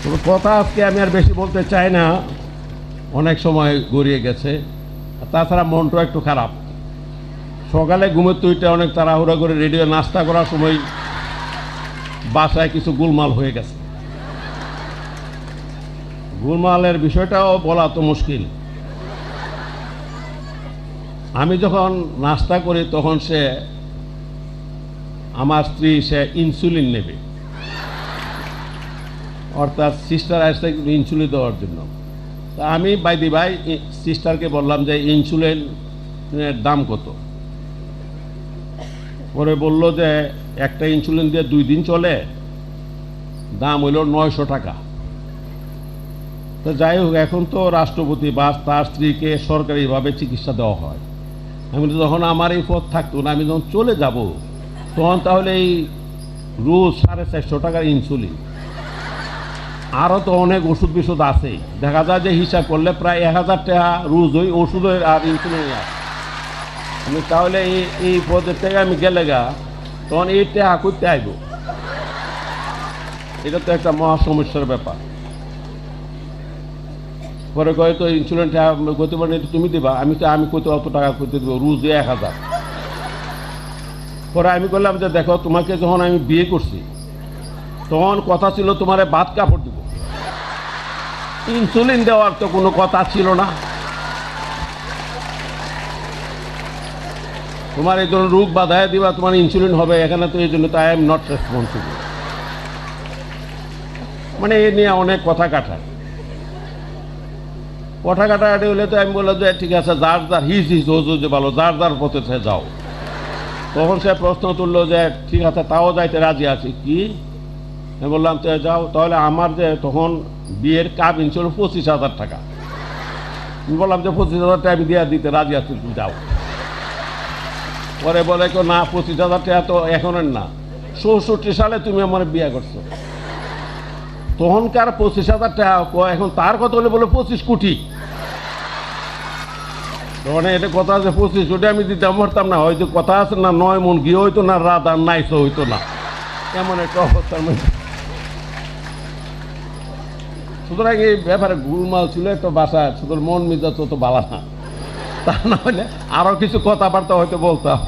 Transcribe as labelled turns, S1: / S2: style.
S1: তবে কথা আজকে আমি আর বেশি বলতে চাই না, অনেক সময় গড়িয়ে গেছে। তাছাড়া মনটা একটু খারাপ। সকালে ঘুমের তুইটা অনেক তাড়াহুড়া করে রেডিও নাস্তা করার সময় বাসায় কিছু গোলমাল হয়ে গেছে। গোলমালের বিষয়টাও বলা তো মুশকিল। আমি যখন নাস্তা করি তখন আমার স্ত্রী সে ইনসুলিন নেবে, অর্থাৎ সিস্টার আসছে ইনসুলিন দেওয়ার জন্য। তা আমি বাইদি ভাই সিস্টারকে বললাম যে ইনসুলিনের দাম কত। পরে বলল যে একটা ইনসুলিন দিয়ে 2 দিন চলে, দাম হইল 900 টাকা। তো যাই হোক, এখন তো রাষ্ট্রপতি বা তার স্ত্রীকে সরকারিভাবে চিকিৎসা দেওয়া হয়। আমি যখন আমার এই পথ থাকতো না, আমি যখন চলে যাব তখন তাহলে এই রোজ 450 টাকার ইনসুলিন, আরও তো অনেক ওষুধ বিষুধ আছে। দেখা যায় যে হিসাব করলে প্রায় 1000 টাকা রোজ ওই ওষুধের আর ইনসুলিন আছে। আমি তাহলে এই পদের থেকে আমি গেলে তখন এই টাকা করতে আইব, এটা তো একটা মহা সমস্যার ব্যাপার। পরে কয়ে তো ইনসুলিন করতে পারেন, তুমি দিবা। আমি কইতে অত টাকা করতে দেবো, রোজ 1000। পরে আমি বললাম যে দেখো, তোমাকে যখন আমি বিয়ে করছি তখন কথা ছিল তোমার ভাত কাপড় দিব, ইনসুলিন দেওয়ার তো কোনো কথা ছিল না। তোমার এই ধরনের রোগ বাধায় দিবা, তোমার ইনসুলিন হবে, এখানে তো এই জন্য তো আই এম নট রেসপন্সিবল। মানে এ নিয়ে অনেক কথা কাটাকাটি হলে তো আমি বললাম যে ঠিক আছে, যার যার হিজ যে ভালো, যার যার পথে সে যাও। তখন সে প্রশ্ন তুললো যে ঠিক আছে, তাও যাইতে রাজি আছি। কি? আমি বললাম তো যাও। তাহলে আমার যে তখন বিয়ের কাবিন ছিল 25,000 টাকা। আমি বললাম যে 25,000 টাকা আমি দিয়ে দিতে রাজি আছি, তুমি যাও। পরে বলে কেউ না, 25,000 টাকা তো এখনের না, 64 সালে তুমি আমার বিয়ে করছো। তখনকার 25,000 টাকা, এখন তার কথা হলে বলে 25 কোটি। তখন এটা কথা আছে 25 কোটি আমি দিতে পারতাম না। হয়তো কথা আছে না 9 মন গিয়ে হইতো না, রাত আর নাইসও হইতো না, এমন একটা অবস্থার মধ্যে। সুতরাং এই ব্যাপারে গুলমাল ছিল একটা বাসা, সুতরাং মন মেজাজ তো ভালো না, তা না হলে আরো কিছু কথাবার্তা হয়তো বলতাম।